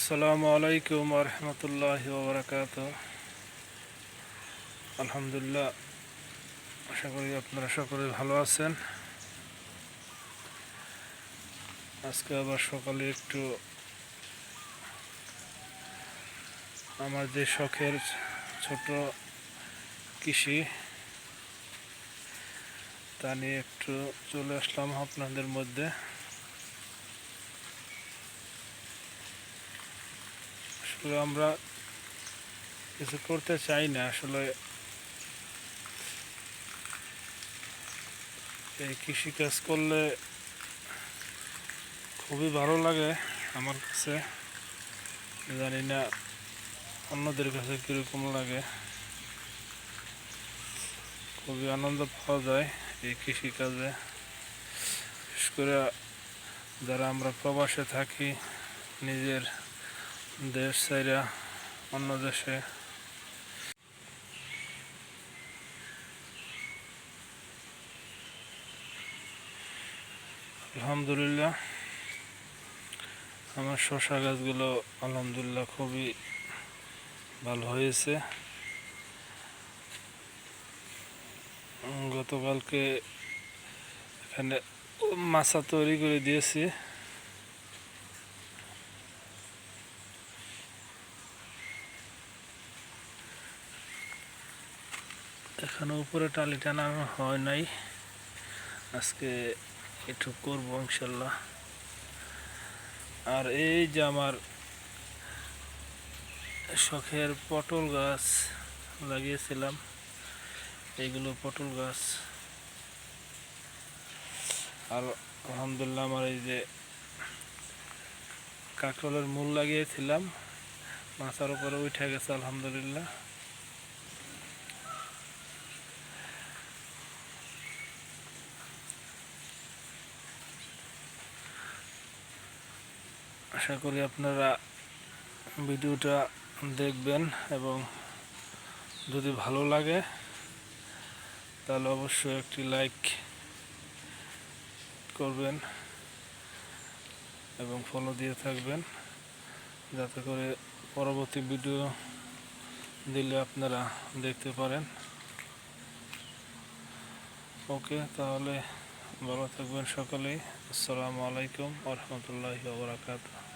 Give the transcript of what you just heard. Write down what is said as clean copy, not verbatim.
আসসালামু আলাইকুম রহমতুল্লাহি ওয়া বারাকাতুহু। আলহামদুলিল্লাহ, আশা করি আপনারা সকলে ভালো আছেন। আজকে আবার সকালে একটু আমার যে শখের ছোট কৃষি তা নিয়ে একটু চলে আসলাম আপনাদের মধ্যে। আসলে আমরা কিছু করতে চাই না, আসলে এই কৃষিকাজ করলে খুবই ভালো লাগে আমার কাছে। জানি না অন্যদের কাছে কীরকম লাগে। খুবই আনন্দ পাওয়া যায় এই কৃষিকাজে, বিশেষ করে যারা আমরা প্রবাসে থাকি, নিজের দেশ ছাইরা অন্য দেশে। আলহামদুলিল্লাহ, আমার শসা গাছগুলো আলহামদুলিল্লাহ খুবই ভালো হয়েছে। গতকালকে এখানে মাচা তৈরি করে দিয়েছি। এখানে উপরে টালি টানানো হয় নাই, আজকে একটু করবো ইনশাল্লাহ। আর এই যে আমার শখের পটল গাছ লাগিয়েছিলাম, এইগুলো পটল গাছ। আর আলহামদুলিল্লাহ, আমার এই যে কাঁকরোলের মূল লাগিয়েছিলাম, মাথার উপরে উঠে গেছে আলহামদুলিল্লাহ। আশা করি আপনারা ভিডিওটা দেখবেন এবং যদি ভালো লাগে তাহলে অবশ্যই একটি লাইক করবেন এবং ফলো দিয়ে থাকবেন, যাতে করে পরবর্তী ভিডিও দিলে আপনারা দেখতে পারেন। ওকে, তাহলে ভালো থাকবেন সকলেই। আসসালামু আলাইকুম ওয়া রাহমাতুল্লাহি ওয়া বারাকাতুহু।